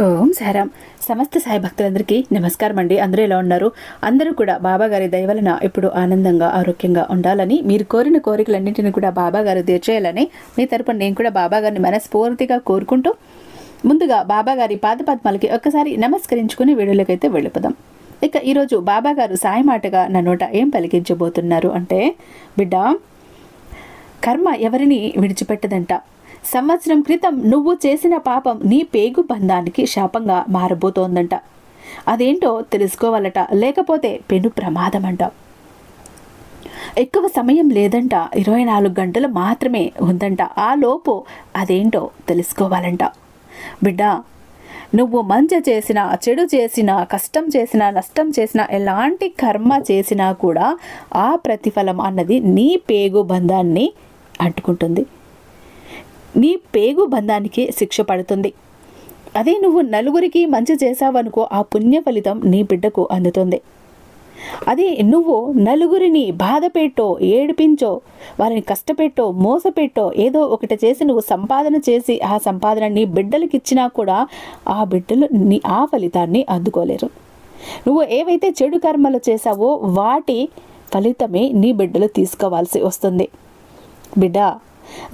ఓం సారాం. సమస్త సాయి భక్తులందరికీ నమస్కారం అండి. అందరూ ఎలా ఉన్నారు? అందరూ కూడా బాబా గారి దయ వలన ఇప్పుడు ఆనందంగా ఆరోగ్యంగా ఉండాలని, మీరు కోరిన కోరికలన్నింటినీ కూడా బాబా గారు తీర్చేయాలని మీ తరపున నేను కూడా బాబా గారిని మనస్ఫూర్తిగా కోరుకుంటూ ముందుగా బాబా గారి పాదపద్మాలకి ఒక్కసారి నమస్కరించుకుని వీడియోలకైతే వెళ్ళిపోదాం. ఇక ఈరోజు బాబా గారు సాయి మాటగా నా నోట ఏం పలికించబోతున్నారు అంటే, బిడ్డ, కర్మ ఎవరిని విడిచిపెట్టదంట. సంవత్సరం క్రితం నువ్వు చేసిన పాపం నీ పేగు బంధానికి శాపంగా మారబోతోందంట. అదేంటో తెలుసుకోవాలట, లేకపోతే పెను ప్రమాదం అంట. ఎక్కువ సమయం లేదంట, 24 గంటలు మాత్రమే ఉందంట. ఆ లోపు అదేంటో తెలుసుకోవాలంట. బిడ్డ, నువ్వు మంచి చేసినా, చెడు చేసినా, కష్టం చేసినా, నష్టం చేసినా, ఎలాంటి కర్మ చేసినా కూడా ఆ ప్రతిఫలం అన్నది నీ పేగు బంధాన్ని అంటుకుంటుంది. నీ పేగు బంధానికి శిక్ష పడుతుంది. అదే నువ్వు నలుగురికి మంచి చేసావనుకో, ఆ పుణ్య ఫలితం నీ బిడ్డకు అందుతుంది. అదే నువ్వు నలుగురిని బాధ పెట్టో, ఏడిపించో, వారిని కష్టపెట్టో, మోసపెట్టో, ఏదో ఒకటి చేసి నువ్వు సంపాదన చేసి ఆ సంపాదన నీ బిడ్డలకి ఇచ్చినా కూడా ఆ బిడ్డలు ఆ ఫలితాన్ని అందుకోలేరు. నువ్వు ఏవైతే చెడు కర్మలు చేశావో వాటి ఫలితమే నీ బిడ్డలు తీసుకోవాల్సి వస్తుంది. బిడ్డ,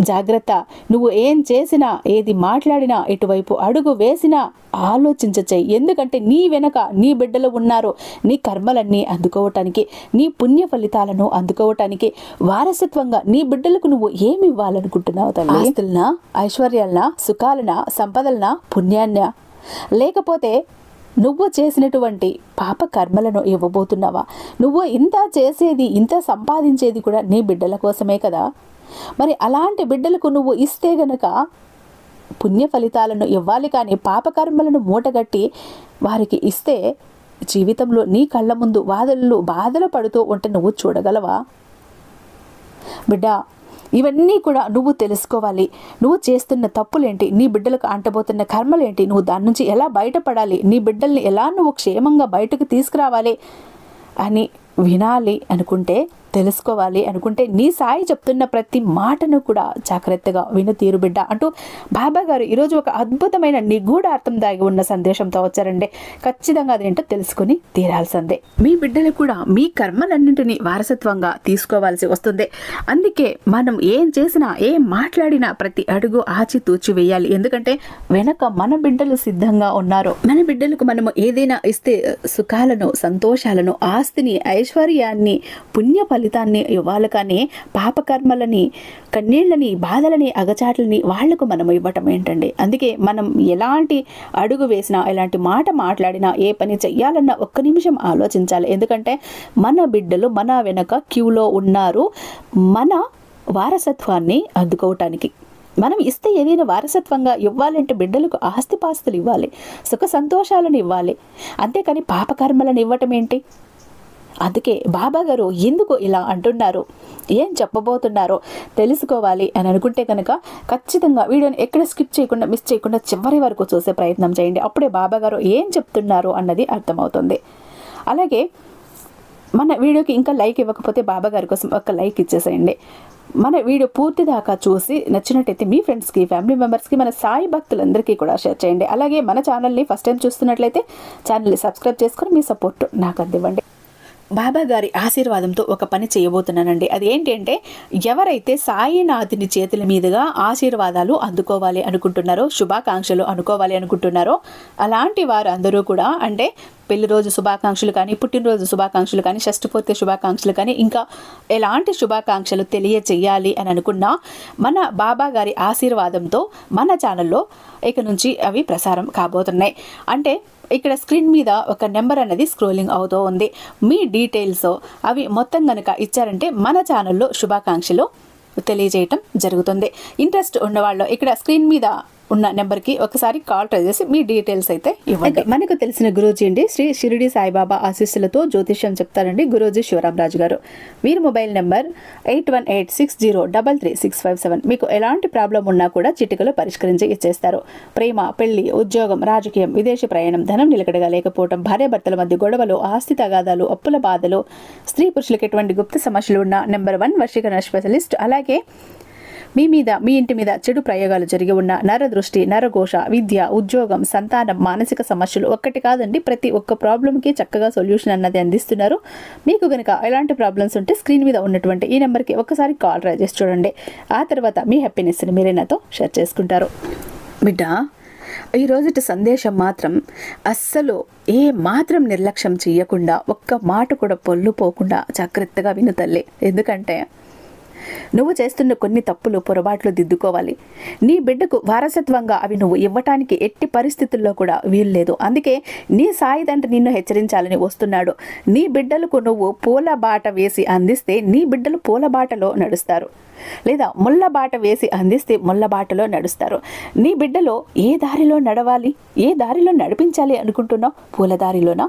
జాగ్రత్త. నువ్వు ఏం చేసినా, ఏది మాట్లాడినా, ఎటువైపు అడుగు వేసినా ఆలోచించచేయి. ఎందుకంటే నీ వెనక నీ బిడ్డలు ఉన్నారు. నీ కర్మలన్నీ అందుకోవటానికి, నీ పుణ్య ఫలితాలను అందుకోవటానికి, వారసత్వంగా నీ బిడ్డలకు నువ్వు ఏమి ఇవ్వాలనుకుంటున్నావు తల్లి? ఆస్తులనా, ఐశ్వర్యాలనా, సుఖాలనా, సంపదలనా, పుణ్యాన్నా, లేకపోతే నువ్వు చేసినటువంటి పాప కర్మలను ఇవ్వబోతున్నావా? నువ్వు ఇంత చేసేది, ఇంత సంపాదించేది కూడా నీ బిడ్డల కోసమే కదా. మరి అలాంటి బిడ్డలకు నువ్వు ఇస్తే గనక పుణ్య ఫలితాలను ఇవ్వాలి, కానీ పాపకర్మలను మూటగట్టి వారికి ఇస్తే జీవితంలో నీ కళ్ళ ముందు బాధలు పడుతూ ఉంటే నువ్వు చూడగలవా? బిడ్డ, ఇవన్నీ కూడా నువ్వు తెలుసుకోవాలి. నువ్వు చేస్తున్న తప్పులేంటి, నీ బిడ్డలకు అంటబోతున్న కర్మలేంటి, నువ్వు దాని నుంచి ఎలా బయటపడాలి, నీ బిడ్డల్ని ఎలా నువ్వు క్షేమంగా బయటకు తీసుకురావాలి అని వినాలి అనుకుంటే, తెలుసుకోవాలి అనుకుంటే, నీ సాయి చెప్తున్న ప్రతి మాటను కూడా జాగ్రత్తగా విను తీరు బిడ్డ అంటూ బాబా గారు ఈరోజు ఒక అద్భుతమైన నిగూఢ అర్థం దాగి ఉన్న సందేశంతో వచ్చారండి. ఖచ్చితంగా అదేంటో తెలుసుకుని తీరాల్సిందే. మీ బిడ్డలు కూడా మీ కర్మలన్నింటినీ వారసత్వంగా తీసుకోవాల్సి వస్తుంది. అందుకే మనం ఏం చేసినా, ఏం మాట్లాడినా ప్రతి అడుగు ఆచితూచి వేయాలి. ఎందుకంటే వెనక మన బిడ్డలు సిద్ధంగా ఉన్నారు. మన బిడ్డలకు మనము ఏదైనా ఇస్తే సుఖాలను, సంతోషాలను, ఆస్తిని, ఐశ్వర్యాన్ని, పుణ్య ఫలితాన్ని ఇవ్వాలి, కానీ పాపకర్మలని, కన్నీళ్ళని, బాధలని, అగచాట్లని వాళ్లకు మనం ఇవ్వటం ఏంటండి? అందుకే మనం ఎలాంటి అడుగు వేసినా, ఎలాంటి మాట మాట్లాడినా, ఏ పని చెయ్యాలన్నా ఒక్క నిమిషం ఆలోచించాలి. ఎందుకంటే మన బిడ్డలు మన వెనక క్యూలో ఉన్నారు, మన వారసత్వాన్ని అందుకోవటానికి. మనం ఇస్తే ఏదైనా వారసత్వంగా ఇవ్వాలంటే బిడ్డలకు ఆస్తిపాస్తులు ఇవ్వాలి, సుఖ సంతోషాలను ఇవ్వాలి. అంతేకాని పాపకర్మలను ఇవ్వటం ఏంటి? అందుకే బాబా గారు ఎందుకు ఇలా అంటున్నారు, ఏం చెప్పబోతున్నారో తెలుసుకోవాలి అని అనుకుంటే కనుక ఖచ్చితంగా వీడియోని ఎక్కడ స్కిప్ చేయకుండా, మిస్ చేయకుండా చివరి వరకు చూసే ప్రయత్నం చేయండి. అప్పుడే బాబా గారు ఏం చెప్తున్నారు అన్నది అర్థమవుతుంది. అలాగే మన వీడియోకి ఇంకా లైక్ ఇవ్వకపోతే బాబా గారి కోసం ఒక లైక్ ఇచ్చేసేయండి. మన వీడియో పూర్తి దాకా చూసి నచ్చినట్టయితే మీ ఫ్రెండ్స్కి, ఫ్యామిలీ మెంబర్స్కి, మన సాయి భక్తులందరికీ కూడా షేర్ చేయండి. అలాగే మన ఛానల్ని ఫస్ట్ టైం చూస్తున్నట్లయితే ఛానల్ని సబ్స్క్రైబ్ చేసుకొని మీ సపోర్ట్ నాకు అందివ్వండి. బాబా గారి ఆశీర్వాదంతో ఒక పని చేయబోతున్నానండి. అది ఏంటి అంటే, ఎవరైతే సాయినాథుని చేతుల మీదుగా ఆశీర్వాదాలు అందుకోవాలి అనుకుంటున్నారో, శుభాకాంక్షలు అనుకోవాలి అనుకుంటున్నారో, అలాంటి వారు అందరూ కూడా, అంటే పెళ్లి రోజు శుభాకాంక్షలు కానీ, పుట్టినరోజు శుభాకాంక్షలు కానీ, షష్ఠపూర్తి శుభాకాంక్షలు కానీ, ఇంకా ఎలాంటి శుభాకాంక్షలు తెలియచేయాలి అని అనుకున్నా మన బాబా గారి ఆశీర్వాదంతో మన ఛానల్లో ఇక నుంచి అవి ప్రసారం కాబోతున్నాయి. అంటే ఇక్కడ స్క్రీన్ మీద ఒక నెంబర్ అనేది స్క్రోలింగ్ అవుతూ ఉంది. మీ డీటెయిల్స్ అవి మొత్తం కనుక ఇచ్చారంటే మన ఛానల్లో శుభాకాంక్షలు తెలియజేయటం జరుగుతుంది. ఇంట్రెస్ట్ ఉన్నవాళ్ళు ఇక్కడ స్క్రీన్ మీద ఉన్న నెంబర్కి ఒకసారి కాల్ ట్రై చేసి మీ డీటెయిల్స్ అయితే ఇవ్వండి. మనకు తెలిసిన గురూజీ అండి, శ్రీ షిరిడి సాయిబాబా ఆశీస్సులతో జ్యోతిష్యం చెప్తారండి గురూజీ శివరామరాజు గారు. వీరి మొబైల్ నెంబర్ 8186033657. మీకు ఎలాంటి ప్రాబ్లం ఉన్నా కూడా చిటికలో పరిష్కరించి ఇచ్చేస్తారు. ప్రేమ, పెళ్లి, ఉద్యోగం, రాజకీయం, విదేశీ ప్రయాణం, ధనం నిలకడగా లేకపోవడం, భార్యాభర్తల మధ్య గొడవలు, ఆస్తి తగాదాలు, అప్పుల బాధలు, స్త్రీ పురుషులకు ఎటువంటి గుప్త సమస్యలు ఉన్న నెంబర్ 1 వశీకరణ స్పెషలిస్ట్. అలాగే మీ ఇంటి మీద చెడు ప్రయోగాలు జరిగి ఉన్న నరదృష్టి, నరఘోష, విద్య, ఉద్యోగం, సంతానం, మానసిక సమస్యలు ఒక్కటి కాదండి, ప్రతి ఒక్క ప్రాబ్లంకి చక్కగా సొల్యూషన్ అన్నది అందిస్తున్నారు. మీకు కనుక ఎలాంటి ప్రాబ్లమ్స్ ఉంటే స్క్రీన్ మీద ఉన్నటువంటి ఈ నెంబర్కి ఒక్కసారి కాల్ ట్రై చేసి చూడండి. ఆ తర్వాత మీ హ్యాపీనెస్ని మీరే నాతో షేర్ చేసుకుంటారు. బిడ్డ, ఈ రోజుటి సందేశం మాత్రం అస్సలు ఏ మాత్రం నిర్లక్ష్యం చేయకుండా, ఒక్క మాట కూడా పొల్లు పోకుండా జాగ్రత్తగా విను తల్లి. ఎందుకంటే నువ్వు చేస్తున్న కొన్ని తప్పులు, పొరపాట్లు దిద్దుకోవాలి. నీ బిడ్డకు వారసత్వంగా అవి నువ్వు ఇవ్వటానికి ఎట్టి పరిస్థితుల్లో కూడా వీల్లేదు. అందుకే నీ సాయి తండ్రి నిన్ను హెచ్చరించాలని వస్తున్నాడు. నీ బిడ్డలకు నువ్వు పూల బాట వేసి అందిస్తే నీ బిడ్డలు పూల బాటలో నడుస్తారు, లేదా ముళ్ళ బాట వేసి అందిస్తే ముళ్ళ బాటలో నడుస్తారు. నీ బిడ్డలో ఏ దారిలో నడవాలి, ఏ దారిలో నడిపించాలి అనుకుంటున్నావు? పూల దారిలోనా,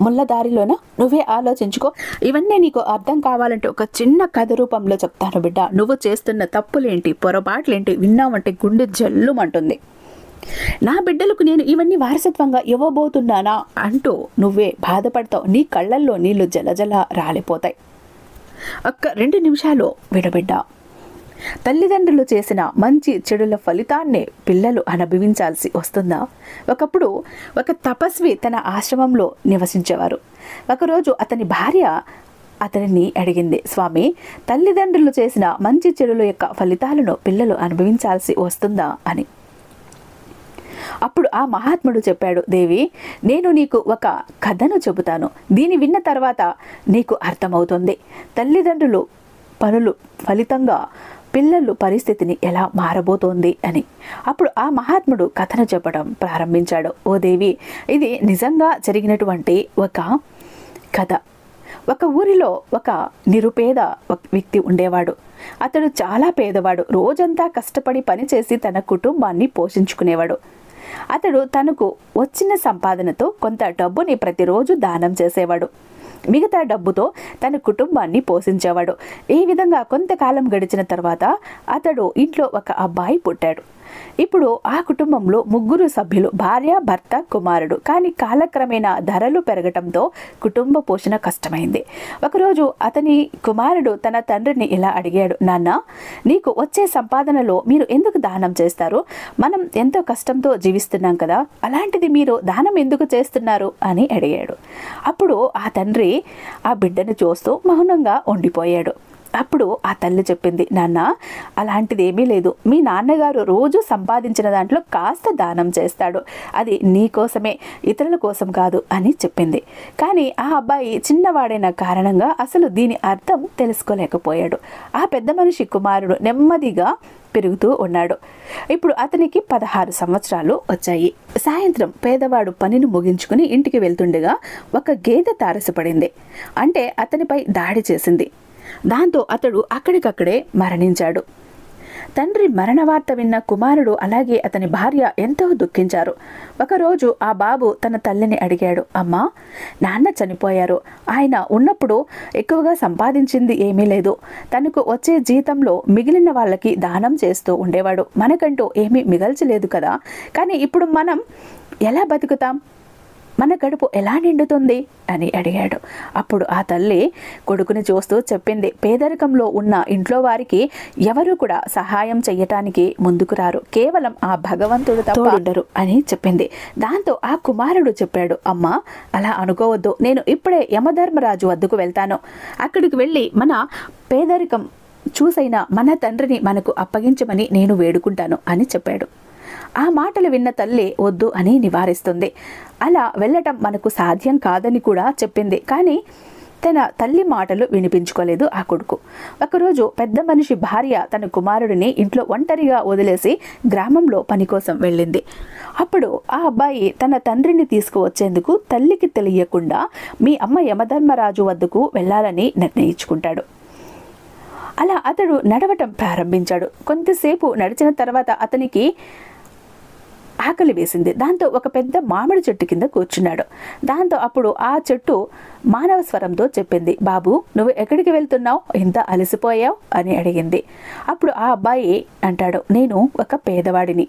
ముళ్ళ దారిలోనా? నువ్వే ఆలోచించుకో. ఇవన్నీ నీకు అర్థం కావాలంటే ఒక చిన్న కథ రూపంలో చెప్తాను బిడ్డ. నువ్వు చేస్తున్న తప్పులేంటి, పొరపాట్లేంటి విన్నామంటే గుండె జల్లుమంటుంది. నా బిడ్డలకు నేను ఇవన్నీ వారసత్వంగా ఇవ్వబోతున్నానా అంటూ నువ్వే బాధపడతావు. నీ కళ్ళల్లో నీళ్లు జలజల రాలిపోతాయి. ఒక్క 2 నిమిషాలు విడబిడ్డ. తల్లిదండ్రులు చేసిన మంచి చెడుల ఫలితాన్ని పిల్లలు అనుభవించాల్సి వస్తుందా? ఒకప్పుడు ఒక తపస్వి తన ఆశ్రమంలో నివసించేవారు. ఒకరోజు అతని భార్య అతనిని అడిగింది, స్వామి, తల్లిదండ్రులు చేసిన మంచి చెడుల యొక్క ఫలితాలను పిల్లలు అనుభవించాల్సి వస్తుందా అని. అప్పుడు ఆ మహాత్ముడు చెప్పాడు, దేవి, నేను నీకు ఒక కథను చెబుతాను. దీన్ని విన్న తర్వాత నీకు అర్థమవుతుంది తల్లిదండ్రులు పనులు ఫలితంగా పిల్లలు పరిస్థితిని ఎలా మారబోతోంది అని. అప్పుడు ఆ మహాత్ముడు కథను చెప్పడం ప్రారంభించాడు. ఓ దేవి, ఇది నిజంగా జరిగినటువంటి ఒక కథ. ఒక ఊరిలో ఒక నిరుపేద వ్యక్తి ఉండేవాడు. అతడు చాలా పేదవాడు. రోజంతా కష్టపడి పనిచేసి తన కుటుంబాన్ని పోషించుకునేవాడు. అతడు తనకు వచ్చిన సంపాదనతో కొంత డబ్బుని ప్రతిరోజు దానం చేసేవాడు. మిగతా డబ్బుతో తన కుటుంబాన్ని పోషించేవాడు. ఈ విధంగా కొంతకాలం గడిచిన తర్వాత అతడు ఇంట్లో ఒక అబ్బాయి పుట్టాడు. ఇప్పుడు ఆ కుటుంబంలో 3 సభ్యులు, భార్య, భర్త, కుమారుడు. కానీ కాలక్రమేణా ధరలు పెరగటంతో కుటుంబ పోషణ కష్టమైంది. ఒకరోజు అతని కుమారుడు తన తండ్రిని ఇలా అడిగాడు, నాన్న, నీకు వచ్చే సంపాదనలో మీరు ఎందుకు దానం చేస్తారు? మనం ఎంతో కష్టంతో జీవిస్తున్నాం కదా, అలాంటిది మీరు దానం ఎందుకు చేస్తున్నారు అని అడిగాడు. అప్పుడు ఆ తండ్రి ఆ బిడ్డను చూస్తూ మౌనంగా ఉండిపోయాడు. అప్పుడు ఆ తల్లి చెప్పింది, నాన్న, అలాంటిది ఏమీ లేదు. మీ నాన్నగారు రోజు సంపాదించిన దాంట్లో కాస్త దానం చేస్తాడు. అది నీ కోసమే, ఇతరుల కోసం కాదు అని చెప్పింది. కానీ ఆ అబ్బాయి చిన్నవాడైన కారణంగా అసలు దీని అర్థం తెలుసుకోలేకపోయాడు. ఆ పెద్ద మనిషి కుమారుడు నెమ్మదిగా పెరుగుతూ ఉన్నాడు. ఇప్పుడు అతనికి 16 సంవత్సరాలు వచ్చాయి. సాయంత్రం పేదవాడు పనిని ముగించుకుని ఇంటికి వెళ్తుండగా ఒక గేదె తారసపడింది. అంటే అతనిపై దాడి చేసింది. దాంతో అతడు అక్కడికక్కడే మరణించాడు. తండ్రి మరణ వార్త విన్న కుమారుడు అలాగే అతని భార్య ఎంతో దుఃఖించారు. ఒకరోజు ఆ బాబు తన తల్లిని అడిగాడు, అమ్మా, నాన్న చనిపోయారు. ఆయన ఉన్నప్పుడు ఎక్కువగా సంపాదించింది ఏమీ లేదు. తనకు వచ్చే జీతంలో మిగిలిన వాళ్ళకి దానం చేస్తూ ఉండేవాడు. మనకంటూ ఏమీ మిగల్చలేదు కదా. కానీ ఇప్పుడు మనం ఎలా బతుకుతాం? మన కడుపు ఎలా నిండుతుంది అని అడిగాడు. అప్పుడు ఆ తల్లి కొడుకుని చూస్తూ చెప్పింది, పేదరికంలో ఉన్న ఇంట్లో వారికి ఎవరు కూడా సహాయం చెయ్యటానికి ముందుకు రారు. కేవలం ఆ భగవంతుడు తప్ప ఉండరు అని చెప్పింది. దాంతో ఆ కుమారుడు చెప్పాడు, అమ్మా, అలా అనుకోవద్దు. నేను ఇప్పుడే యమధర్మరాజు వద్దకు వెళ్తాను. అక్కడికి వెళ్ళి మన పేదరికం చూసైనా మన తండ్రిని మనకు అప్పగించమని నేను వేడుకుంటాను అని చెప్పాడు. ఆ మాటలు విన్న తల్లి వద్దు అని నివారిస్తుంది. అలా వెళ్ళటం మనకు సాధ్యం కాదని కూడా చెప్పింది. కానీ తన తల్లి మాటలు వినిపించుకోలేదు ఆ కొడుకు. ఒకరోజు పెద్ద మనిషి భార్య తన కుమారుడిని ఇంట్లో ఒంటరిగా వదిలేసి గ్రామంలో పని కోసం వెళ్ళింది. అప్పుడు ఆ అబ్బాయి తన తండ్రిని తీసుకువచ్చేందుకు తల్లికి తెలియకుండా మీ అమ్మ యమధర్మరాజు వద్దకు వెళ్ళాలని నిర్ణయించుకుంటాడు. అలా అతడు నడవటం ప్రారంభించాడు. కొంతసేపు నడిచిన తర్వాత అతనికి ఆకలి వేసింది. దాంతో ఒక పెద్ద మామిడి చెట్టు కింద కూర్చున్నాడు. దాంతో అప్పుడు ఆ చెట్టు మానవ స్వరంతో చెప్పింది, బాబు, నువ్వు ఎక్కడికి వెళ్తున్నావు? ఇంత అలసిపోయావు అని అడిగింది. అప్పుడు ఆ అబ్బాయి అంటాడు, నేను ఒక పేదవాడిని.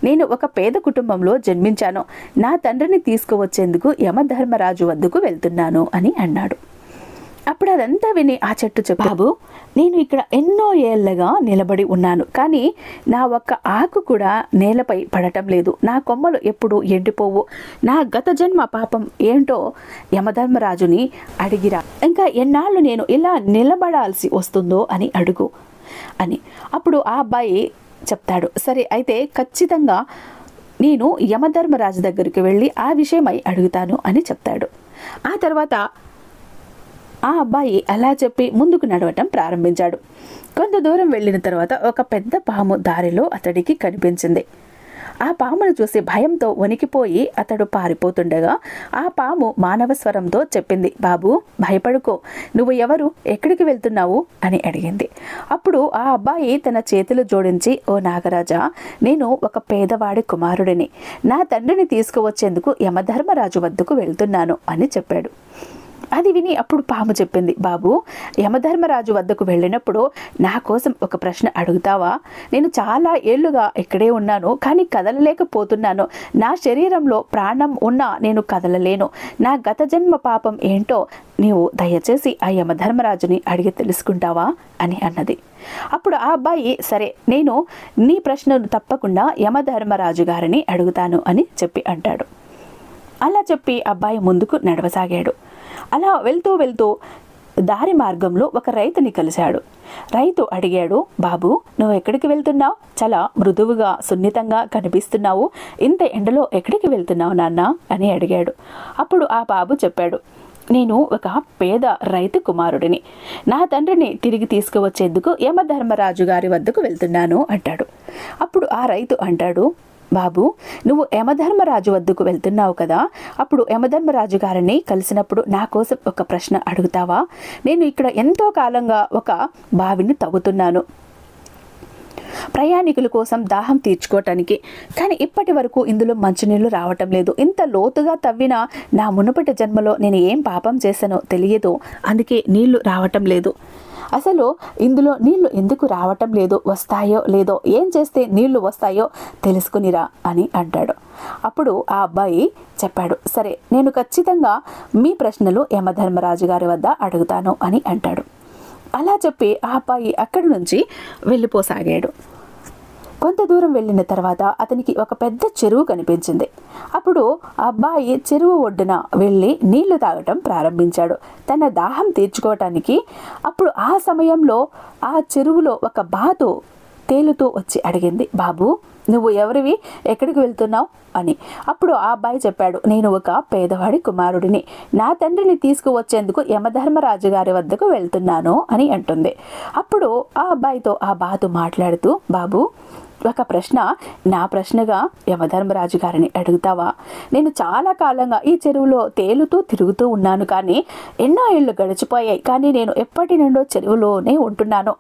నేను ఒక పేద కుటుంబంలో జన్మించాను. నా తండ్రిని తీసుకువచ్చేందుకు యమధర్మరాజు వద్దకు వెళ్తున్నాను అని అన్నాడు. అప్పుడు అదంతా విని ఆ చెట్టు చెప్పు, బాబు నేను ఇక్కడ ఎన్నో ఏళ్ళగా నిలబడి ఉన్నాను, కానీ నా ఒక్క ఆకు కూడా నేలపై పడటం లేదు, నా కొమ్మలు ఎప్పుడు ఎండిపోవు, నా గత జన్మ పాపం ఏంటో యమధర్మరాజుని అడిగిరా, ఇంకా ఎన్నాళ్ళు నేను ఇలా నిలబడాల్సి వస్తుందో అని అడుగు అని. అప్పుడు ఆ అబ్బాయి చెప్తాడు, సరే అయితే ఖచ్చితంగా నేను యమధర్మరాజు దగ్గరికి వెళ్ళి ఆ విషయమై అడుగుతాను అని చెప్తాడు. ఆ తర్వాత ఆ అబ్బాయి అలా చెప్పి ముందుకు నడవటం ప్రారంభించాడు. కొంత దూరం వెళ్ళిన తర్వాత ఒక పెద్ద పాము దారిలో అతడికి కనిపించింది. ఆ పామును చూసి భయంతో వణికిపోయి అతడు పారిపోతుండగా ఆ పాము మానవ స్వరంతో చెప్పింది, బాబు భయపడుకో, నువ్వు ఎవరు, ఎక్కడికి వెళ్తున్నావు అని అడిగింది. అప్పుడు ఆ అబ్బాయి తన చేతులు జోడించి, ఓ నాగరాజా, నేను ఒక పేదవాడి కుమారుడిని, నా తండ్రిని తీసుకువచ్చేందుకు యమధర్మరాజు వద్దకు వెళ్తున్నాను అని చెప్పాడు. అది విని అప్పుడు పాము చెప్పింది, బాబు యమధర్మరాజు వద్దకు వెళ్ళినప్పుడు నా కోసం ఒక ప్రశ్న అడుగుతావా? నేను చాలా ఏళ్లుగా ఇక్కడే ఉన్నాను, కానీ కదలలేకపోతున్నాను, నా శరీరంలో ప్రాణం ఉన్నా నేను కదలలేను, నా గత జన్మ పాపం ఏంటో నీవు దయచేసి ఆ యమధర్మరాజుని అడిగి తెలుసుకుంటావా అని అన్నది. అప్పుడు ఆ అబ్బాయి, సరే నేను నీ ప్రశ్నను తప్పకుండా యమధర్మరాజు గారిని అడుగుతాను అని చెప్పి అంటాడు. అలా చెప్పి అబ్బాయి ముందుకు నడవసాగాడు. అలా వెళ్తూ వెళ్తూ దారి మార్గంలో ఒక రైతుని కలిశాడు. రైతు అడిగాడు, బాబు నువ్వు ఎక్కడికి వెళ్తున్నావు? చాలా మృదువుగా సున్నితంగా కనిపిస్తున్నావు, ఇంత ఎండలో ఎక్కడికి వెళ్తున్నావు నాన్న అని అడిగాడు. అప్పుడు ఆ బాబు చెప్పాడు, నేను ఒక పేద రైతు కుమారుడిని, నా తండ్రిని తిరిగి తీసుకువచ్చేందుకు యమధర్మరాజు గారి వద్దకు వెళ్తున్నాను అంటాడు. అప్పుడు ఆ రైతు అంటాడు, బాబు నువ్వు యమధర్మరాజు వద్దకు వెళ్తున్నావు కదా, అప్పుడు యమధర్మరాజు గారిని కలిసినప్పుడు నా కోసం ఒక ప్రశ్న అడుగుతావా? నేను ఇక్కడ ఎంతో కాలంగా ఒక బావిని తవ్వుతున్నాను ప్రయాణికుల కోసం దాహం తీర్చుకోవటానికి, కానీ ఇప్పటి వరకు ఇందులో మంచినీళ్లు రావటం లేదు, ఇంత లోతుగా తవ్వినా నా మునుపటి జన్మలో నేను ఏం పాపం చేశానో తెలియదు, అందుకే నీళ్లు రావటం లేదు, అసలు ఇందులో నీళ్లు ఎందుకు రావటం లేదు, వస్తాయో లేదో, ఏం చేస్తే నీళ్లు వస్తాయో తెలుసుకునిరా అని అంటాడు. అప్పుడు ఆ అబ్బాయి చెప్పాడు, సరే నేను ఖచ్చితంగా మీ ప్రశ్నలు యమధర్మరాజు గారి వద్ద అడుగుతాను అని అంటాడు. అలా చెప్పి ఆ అబ్బాయి అక్కడి నుంచి వెళ్ళిపోసాగాడు. కొంత దూరం వెళ్ళిన తర్వాత అతనికి ఒక పెద్ద చెరువు కనిపించింది. అప్పుడు ఆ అబ్బాయి చెరువు ఒడ్డున వెళ్ళి నీళ్లు తాగటం ప్రారంభించాడు తన దాహం తీర్చుకోవటానికి. అప్పుడు ఆ సమయంలో ఆ చెరువులో ఒక బాతు తేలుతూ వచ్చి అడిగింది, బాబు నువ్వు ఎవరివి, ఎక్కడికి వెళ్తున్నావు అని. అప్పుడు ఆ అబ్బాయి చెప్పాడు, నేను ఒక పేదవాడి కుమారుడిని, నా తండ్రిని తీసుకువచ్చేందుకు యమధర్మరాజు గారి వద్దకు వెళ్తున్నాను అని అంటుంది. అప్పుడు ఆ అబ్బాయితో ఆ బాతు మాట్లాడుతూ, బాబు ఒక ప్రశ్న నా ప్రశ్నగా యమధర్మరాజు గారిని అడుగుతావా? నేను చాలా కాలంగా ఈ చెరువులో తేలుతూ తిరుగుతూ ఉన్నాను, కానీ ఎన్నో ఏళ్ళు గడిచిపోయాయి, కానీ నేను ఎప్పటి నుండో చెరువులోనే ఉంటున్నాను,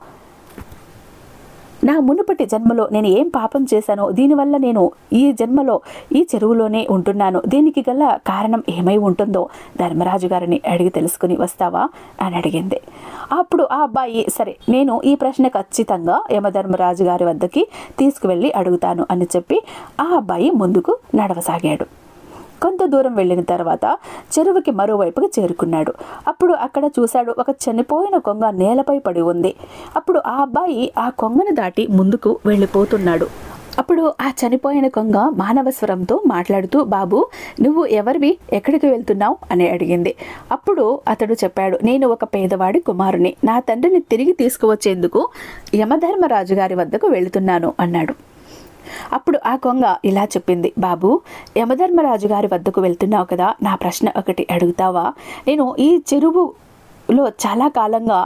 నా మునుపటి జన్మలో నేను ఏం పాపం చేశానో దీనివల్ల నేను ఈ జన్మలో ఈ చెరువులోనే ఉంటున్నాను, దీనికి గల కారణం ఏమై ఉంటుందో ధర్మరాజు గారిని అడిగి తెలుసుకుని వస్తావా అని అడిగింది. అప్పుడు ఆ అబ్బాయి, సరే నేను ఈ ప్రశ్న ఖచ్చితంగా యమధర్మరాజు గారి వద్దకి తీసుకువెళ్ళి అడుగుతాను అని చెప్పి ఆ అబ్బాయి ముందుకు నడవసాగాడు. కొంత దూరం వెళ్ళిన తర్వాత చెరువుకి మరోవైపుకి చేరుకున్నాడు. అప్పుడు అక్కడ చూశాడు, ఒక చనిపోయిన కొంగ నేలపై పడి ఉంది. అప్పుడు ఆ అబ్బాయి ఆ కొంగను దాటి ముందుకు వెళ్ళిపోతున్నాడు. అప్పుడు ఆ చనిపోయిన కొంగ మానవ స్వరంతో మాట్లాడుతూ, బాబు నువ్వు ఎవరివి, ఎక్కడికి వెళ్తున్నావు అని అడిగింది. అప్పుడు అతడు చెప్పాడు, నేను ఒక పేదవాడి కుమారుని, నా తండ్రిని తిరిగి తీసుకువచ్చేందుకు యమధర్మరాజు గారి వద్దకు వెళుతున్నాను అన్నాడు. అప్పుడు ఆ కొంగ ఇలా చెప్పింది, బాబు యమధర్మరాజు గారి వద్దకు వెళ్తున్నావు కదా, నా ప్రశ్న ఒకటి అడుగుతావా? నేను ఈ చెరువులో చాలా కాలంగా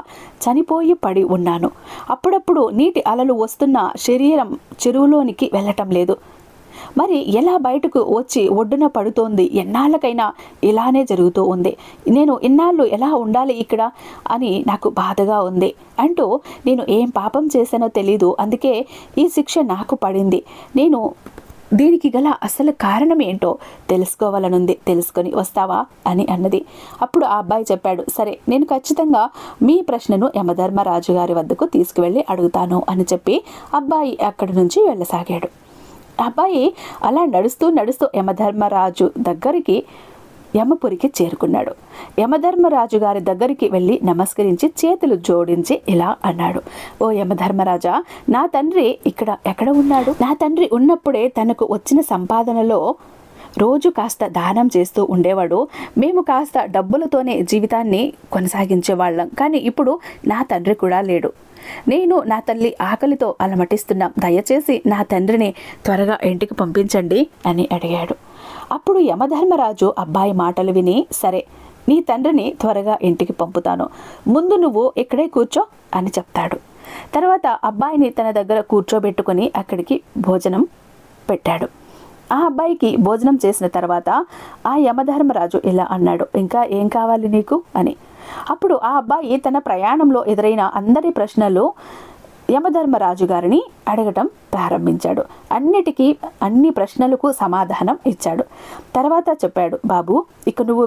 చనిపోయి పడి ఉన్నాను, అప్పుడప్పుడు నీటి అలలు వస్తున్న శరీరం చెరువులోనికి వెళ్ళటం లేదు, మరి ఎలా బయటకు వచ్చి ఒడ్డున పడుతోంది, ఎన్నాళ్ళకైనా ఇలానే జరుగుతూ ఉంది, నేను ఇన్నాళ్ళు ఎలా ఉండాలి ఇక్కడ అని నాకు బాధగా ఉంది అంటూ, నేను ఏం పాపం చేశానో తెలీదు, అందుకే ఈ శిక్ష నాకు పడింది, నేను దీనికి గల అసలు కారణం ఏంటో తెలుసుకోవాలనుంది, తెలుసుకొని వస్తావా అని అన్నది. అప్పుడు ఆ అబ్బాయి చెప్పాడు, సరే నేను ఖచ్చితంగా మీ ప్రశ్నను యమధర్మరాజు గారి వద్దకు తీసుకువెళ్ళి అడుగుతాను అని చెప్పి అబ్బాయి అక్కడి నుంచి వెళ్ళసాగాడు. అబ్బాయి అలా నడుస్తూ నడుస్తూ యమధర్మరాజు దగ్గరికి యమపురికి చేరుకున్నాడు. యమధర్మరాజు గారి దగ్గరికి వెళ్ళి నమస్కరించి చేతులు జోడించి ఇలా అన్నాడు, ఓ యమధర్మరాజా, నా తండ్రి ఎక్కడ ఉన్నాడు? నా తండ్రి ఉన్నప్పుడే తనకు వచ్చిన సంపాదనలో రోజు కాస్త దానం చేస్తూ ఉండేవాడు. మేము కాస్త డబ్బులతోనే జీవితాన్ని కొనసాగించేవాళ్ళం. కానీ ఇప్పుడు నా తండ్రి కూడా లేడు. నేను నా తల్లి ఆకలితో అలమటిస్తున్నాం. దయచేసి నా తండ్రిని త్వరగా ఇంటికి పంపించండి అని అడిగాడు. అప్పుడు యమధర్మరాజు అబ్బాయి మాటలు విని, సరే, నీ తండ్రిని త్వరగా ఇంటికి పంపుతాను, ముందు నువ్వు ఇక్కడే కూర్చో అని చెప్తాడు. తర్వాత అబ్బాయిని తన దగ్గర కూర్చోబెట్టుకుని అక్కడికి భోజనం పెట్టాడు. ఆ అబ్బాయికి భోజనం చేసిన తర్వాత ఆ యమధర్మరాజు ఇలా అన్నాడు, ఇంకా ఏం కావాలి నీకు అని. అప్పుడు ఆ అబ్బాయి తన ప్రయాణంలో ఎదురైన అందరి ప్రశ్నలు యమధర్మరాజు గారిని అడగటం ప్రారంభించాడు. అన్ని ప్రశ్నలకు సమాధానం ఇచ్చాడు. తర్వాత చెప్పాడు, బాబు, ఇక నువ్వు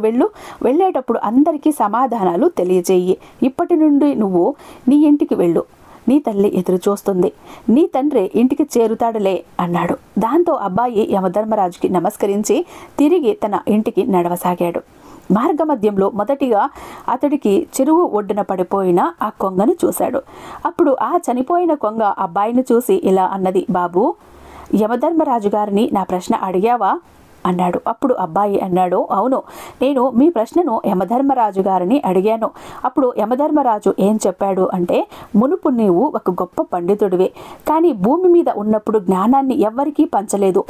వెళ్ళేటప్పుడు అందరికీ సమాధానాలు తెలియజేయి. ఇప్పటి నుండి నువ్వు నీ ఇంటికి వెళ్ళు. నీ తల్లి ఎదురు చూస్తుంది. నీ తండ్రి ఇంటికి చేరుతాడులే అన్నాడు. దాంతో అబ్బాయి యమధర్మరాజుకి నమస్కరించి తిరిగి తన ఇంటికి నడవసాగాడు. మార్గమధ్యంలో మొదటిగా అతడికి చెరువు ఒడ్డున పడిపోయిన ఆ కొంగను చూశాడు. అప్పుడు ఆ చనిపోయిన కొంగ అబ్బాయిని చూసి ఇలా అన్నది, బాబు, యమధర్మరాజు గారిని నా ప్రశ్న అడిగావా అన్నాడు. అప్పుడు అబ్బాయి అన్నాడు, అవును, నేను మీ ప్రశ్నను యమధర్మరాజు గారిని అడిగాను. అప్పుడు యమధర్మరాజు ఏం చెప్పాడు అంటే, మునుపు నీవు ఒక గొప్ప పండితుడివే, కానీ భూమి మీద ఉన్నప్పుడు జ్ఞానాన్ని ఎవ్వరికీ పంచలేదు.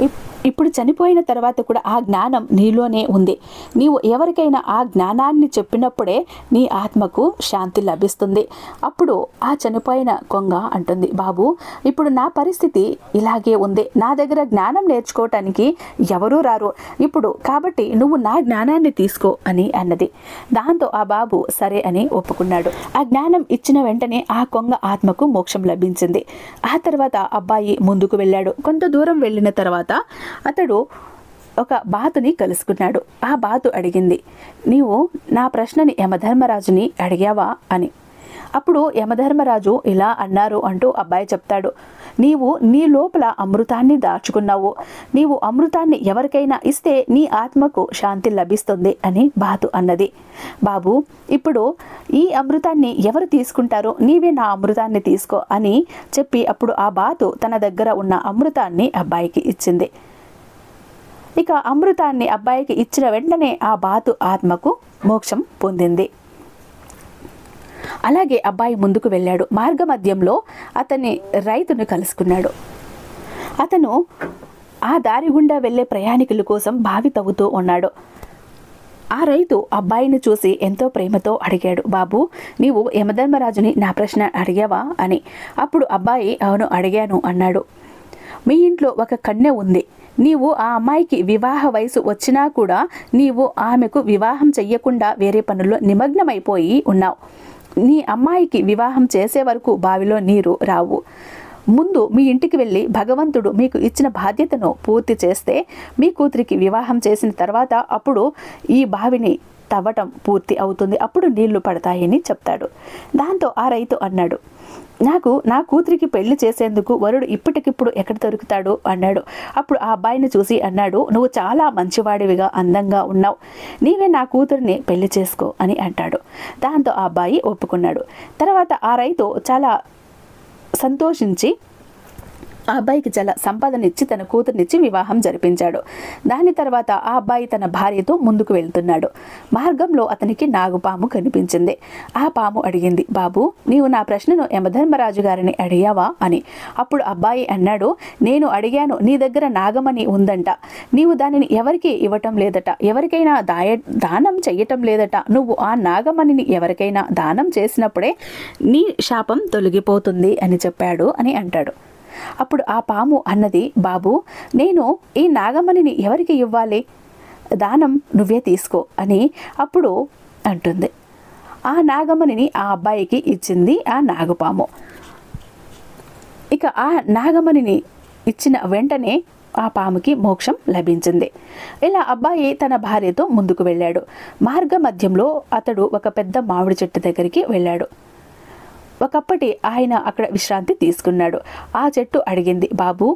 ఇప్పుడు చనిపోయిన తర్వాత కూడా ఆ జ్ఞానం నీలోనే ఉంది. నీవు ఎవరికైనా ఆ జ్ఞానాన్ని చెప్పినప్పుడే నీ ఆత్మకు శాంతి లభిస్తుంది. అప్పుడు ఆ చనిపోయిన కొంగ అంటుంది, బాబు, ఇప్పుడు నా పరిస్థితి ఇలాగే ఉంది. నా దగ్గర జ్ఞానం నేర్చుకోవటానికి ఎవరూ రారు. ఇప్పుడు కాబట్టి నువ్వు నా జ్ఞానాన్ని తీసుకో అని అన్నది. దాంతో ఆ బాబు సరే అని ఒప్పుకున్నాడు. ఆ జ్ఞానం ఇచ్చిన వెంటనే ఆ కొంగ ఆత్మకు మోక్షం లభించింది. ఆ తర్వాత అబ్బాయి ముందుకు వెళ్ళాడు. కొంత దూరం వెళ్ళిన తర్వాత అతడు ఒక బాతుని కలుసుకున్నాడు. ఆ బాతు అడిగింది, నీవు నా ప్రశ్నని యమధర్మరాజుని అడిగావా అని. అప్పుడు యమధర్మరాజు ఇలా అన్నారు అంటూ అబ్బాయి చెప్తాడు, నీవు నీ లోపల అమృతాన్ని దాచుకున్నావు. నీవు అమృతాన్ని ఎవరికైనా ఇస్తే నీ ఆత్మకు శాంతి లభిస్తుంది అని బాతు అన్నది. బాబు, ఇప్పుడు ఈ అమృతాన్ని ఎవరు తీసుకుంటారో నీవే నా అమృతాన్ని తీసుకో అని చెప్పి అప్పుడు ఆ బాతు తన దగ్గర ఉన్న అమృతాన్ని అబ్బాయికి ఇచ్చింది. ఇక అమృతాన్ని అబ్బాయికి ఇచ్చిన వెంటనే ఆ బాతు ఆత్మకు మోక్షం పొందింది. అలాగే అబ్బాయి ముందుకు వెళ్ళాడు. మార్గమధ్యంలో అతని రైతును కలుసుకున్నాడు. అతను ఆ దారి గుండా వెళ్ళే ప్రయాణికుల కోసం బావి తవ్వుతూ ఉన్నాడు. ఆ రైతు అబ్బాయిని చూసి ఎంతో ప్రేమతో అడిగాడు, బాబు, నీవు యమధర్మరాజుని నా ప్రశ్న అడిగావా అని. అప్పుడు అబ్బాయి అవును అడిగాను అన్నాడు. మీ ఇంట్లో ఒక కన్య ఉంది. నీవు ఆ అమ్మాయికి వివాహ వయసు వచ్చినా కూడా నీవు ఆమెకు వివాహం చెయ్యకుండా వేరే పనుల్లో నిమగ్నమైపోయి ఉన్నావు. నీ అమ్మాయికి వివాహం చేసే వరకు బావిలో నీరు రావు. ముందు మీ ఇంటికి వెళ్ళి భగవంతుడు మీకు ఇచ్చిన బాధ్యతను పూర్తి చేస్తే మీ కూతురికి వివాహం చేసిన తర్వాత అప్పుడు ఈ బావిని తవ్వటం పూర్తి అవుతుంది. అప్పుడు నీళ్లు పడతాయని చెప్తాడు. దాంతో ఆ రైతు అన్నాడు, నాకు నా కూతురికి పెళ్లి చేసేందుకు వరుడు ఇప్పటికిప్పుడు ఎక్కడ దొరుకుతాడు అన్నాడు. అప్పుడు ఆ అబ్బాయిని చూసి అన్నాడు, నువ్వు చాలా మంచివాడివిగా అందంగా ఉన్నావు. నీవే నా కూతురిని పెళ్లి చేసుకో అని అంటాడు. దాంతో ఆ అబ్బాయి ఒప్పుకున్నాడు. తర్వాత ఆ రైతు చాలా సంతోషించి ఆ అబ్బాయికి చాలా సంపాదనిచ్చి తన కూతుర్నిచ్చి వివాహం జరిపించాడు. దాని తర్వాత ఆ అబ్బాయి తన భార్యతో ముందుకు వెళ్తున్నాడు. మార్గంలో అతనికి నాగుపాము కనిపించింది. ఆ పాము అడిగింది, బాబు, నీవు నా ప్రశ్నను యమధర్మరాజు గారిని అడిగావా అని. అప్పుడు అబ్బాయి అన్నాడు, నేను అడిగాను, నీ దగ్గర నాగమణి ఉందంట. నీవు దానిని ఎవరికి ఇవ్వటం లేదట, ఎవరికైనా దానం చెయ్యటం లేదట. నువ్వు ఆ నాగమణిని ఎవరికైనా దానం చేసినప్పుడే నీ శాపం తొలగిపోతుంది అని చెప్పాడు అని అంటాడు. అప్పుడు ఆ పాము అన్నది, బాబు, నేను ఈ నాగమణిని ఎవరికి ఇవ్వాలి? దానం నువ్వే తీసుకో అని అప్పుడు అంటుంది. ఆ నాగమణిని ఆ అబ్బాయికి ఇచ్చింది ఆ నాగపాము. ఇక ఆ నాగమణిని ఇచ్చిన వెంటనే ఆ పాముకి మోక్షం లభించింది. ఇలా అబ్బాయి తన భార్యతో ముందుకు వెళ్ళాడు. మార్గ మధ్యంలో అతడు ఒక పెద్ద మామిడి చెట్టు దగ్గరికి వెళ్ళాడు. ఒకప్పటి ఆయన అక్కడ విశ్రాంతి తీసుకున్నాడు. ఆ చెట్టు అడిగింది, బాబు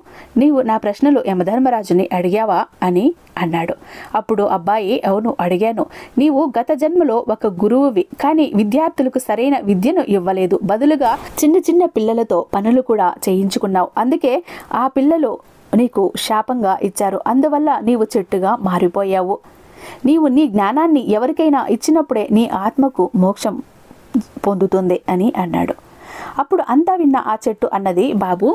నీవు నా ప్రశ్నలు యమధర్మరాజుని అడిగావా అని అన్నాడు. అప్పుడు అబ్బాయి, అవును అడిగాను. నీవు గత జన్మలో ఒక గురువువి, కానీ విద్యార్థులకు సరైన విద్యను ఇవ్వలేదు. బదులుగా చిన్న చిన్న పిల్లలతో పనులు కూడా చేయించుకున్నావు. అందుకే ఆ పిల్లలు నీకు శాపంగా ఇచ్చారు. అందువల్ల నీవు చెట్టుగా మారిపోయావు. నీవు నీ జ్ఞానాన్ని ఎవరికైనా ఇచ్చినప్పుడే నీ ఆత్మకు మోక్షం పొందుతుంది అని అన్నాడు. అప్పుడు అంతా విన్న ఆ చెట్టు అన్నది, బాబు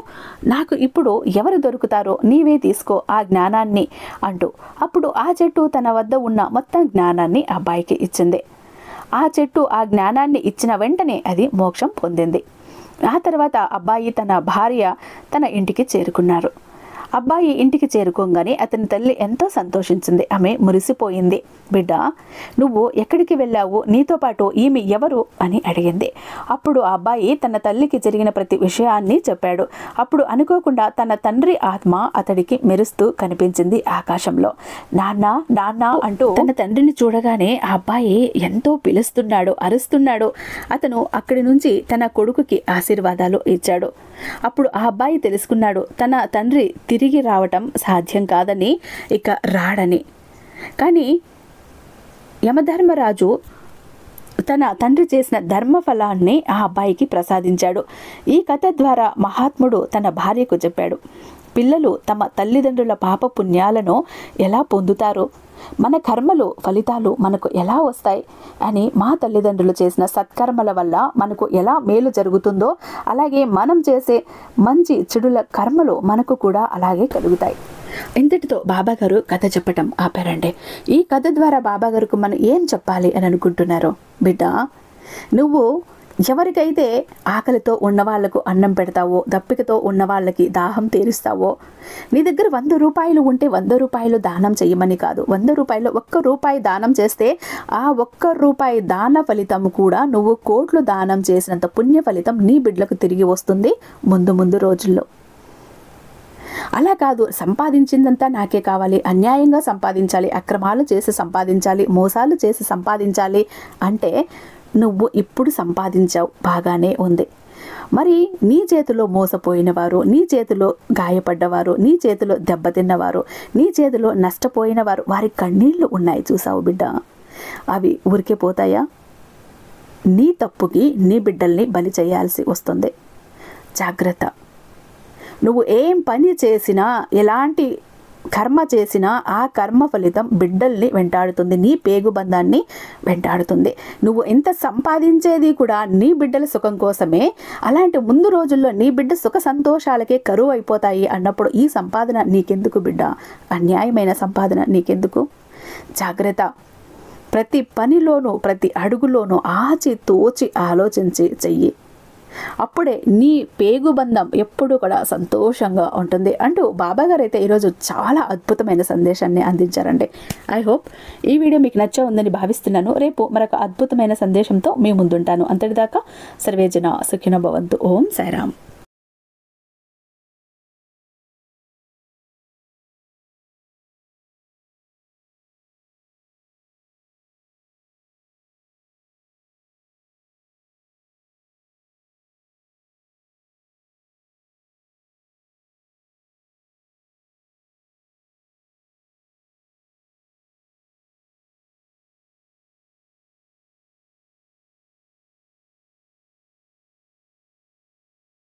నాకు ఇప్పుడు ఎవరు దొరుకుతారో నీవే తీసుకో ఆ జ్ఞానాన్ని అంటూ. అప్పుడు ఆ చెట్టు తన వద్ద ఉన్న మొత్తం జ్ఞానాన్ని అబ్బాయికి ఇచ్చింది. ఆ చెట్టు ఆ జ్ఞానాన్ని ఇచ్చిన వెంటనే అది మోక్షం పొందింది. ఆ తర్వాత అబ్బాయి తన భార్య తన ఇంటికి చేరుకున్నారు. అబ్బాయి ఇంటికి చేరుకోగానే అతని తల్లి ఎంతో సంతోషించింది. ఆమె మురిసిపోయింది. బిడ్డ నువ్వు ఎక్కడికి వెళ్ళావు, నీతో పాటు ఈమె ఎవరు అని అడిగింది. అప్పుడు ఆ అబ్బాయి తన తల్లికి జరిగిన ప్రతి విషయాన్ని చెప్పాడు. అప్పుడు అనుకోకుండా తన తండ్రి ఆత్మ అతడికి మెరుస్తూ కనిపించింది ఆకాశంలో. నాన్న నాన్న అంటూ తన తండ్రిని చూడగానే ఆ అబ్బాయి ఎంతో పిలుస్తున్నాడు, అరుస్తున్నాడు. అతను అక్కడి నుంచి తన కొడుకుకి ఆశీర్వాదాలు ఇచ్చాడు. అప్పుడు ఆ అబ్బాయి తెలుసుకున్నాడు తన తండ్రి తిరిగి రావటం సాధ్యం కాదని, ఇక రాడని. కానీ యమధర్మరాజు తన తండ్రి చేసిన ధర్మఫలాన్ని ఆ అబ్బాయికి ప్రసాదించాడు. ఈ కథ ద్వారా మహాత్ముడు తన భార్యకు చెప్పాడు, పిల్లలు తమ తల్లిదండ్రుల పాప పుణ్యాలను ఎలా పొందుతారో, మన కర్మలు ఫలితాలు మనకు ఎలా వస్తాయి అని, మా తల్లిదండ్రులు చేసిన సత్కర్మల వల్ల మనకు ఎలా మేలు జరుగుతుందో అలాగే మనం చేసే మంచి చెడుల కర్మలు మనకు కూడా అలాగే కలుగుతాయి. ఇంతటితో బాబాగారు కథ చెప్పటం ఆపారండి. ఈ కథ ద్వారా బాబాగారికి మనం ఏం చెప్పాలి అని అనుకుంటున్నారు? బిడ్డ నువ్వు ఎవరికైతే ఆకలితో ఉన్న వాళ్లకు అన్నం పెడతావో, దప్పికతో ఉన్న వాళ్ళకి దాహం తీరుస్తావో, నీ దగ్గర 100 రూపాయలు ఉంటే 100 రూపాయలు దానం చేయమని కాదు, 100 రూపాయలు 1 రూపాయి దానం చేస్తే ఆ 1 రూపాయి దాన ఫలితం కూడా నువ్వు కోట్లు దానం చేసినంత పుణ్య ఫలితం నీ బిడ్డలకు తిరిగి వస్తుంది ముందు రోజుల్లో. అలా కాదు, సంపాదించిందంతా నాకే కావాలి, అన్యాయంగా సంపాదించాలి, అక్రమాలు చేసి సంపాదించాలి, మోసాలు చేసి సంపాదించాలి అంటే నువ్వు ఇప్పుడు సంపాదించావు బాగానే ఉంది. మరి నీ చేతిలో మోసపోయిన వారు, నీ చేతిలో గాయపడ్డవారు, నీ చేతిలో దెబ్బతిన్నవారు, నీ చేతిలో నష్టపోయిన వారు, వారి కన్నీళ్లు ఉన్నాయి చూసావు బిడ్డ. అవి ఊరికే పోతాయా? నీ తప్పుకి నీ బిడ్డల్ని బలి చేయాల్సి వస్తుంది. జాగ్రత్త. నువ్వు ఏం పని చేసినా, ఎలాంటి కర్మ చేసినా ఆ కర్మ ఫలితం బిడ్డల్ని వెంటాడుతుంది, నీ పేగుబంధాన్ని వెంటాడుతుంది. నువ్వు ఎంత సంపాదించేది కూడా నీ బిడ్డల సుఖం కోసమే. అలాంటి ముందు రోజుల్లో నీ బిడ్డ సుఖ సంతోషాలకే కరువు అయిపోతాయి అన్నప్పుడు ఈ సంపాదన నీకెందుకు బిడ్డ? అన్యాయమైన సంపాదన నీకెందుకు? జాగ్రత్త. ప్రతి పనిలోనూ ప్రతి అడుగులోనూ ఆచి తోచి ఆలోచించి చెయ్యి. అప్పుడే నీ పేగుబంధం ఎప్పుడూ కూడా సంతోషంగా ఉంటుంది అంటూ బాబాగారు అయితే ఈరోజు చాలా అద్భుతమైన సందేశాన్ని అందించారండి. ఐ హోప్ ఈ వీడియో మీకు నచ్చ ఉందని భావిస్తున్నాను. రేపు మరొక అద్భుతమైన సందేశంతో మీ ముందుంటాను. అంతటిదాకా సర్వేజన సుఖినో భవంతు. ఓం సాయిరామ్.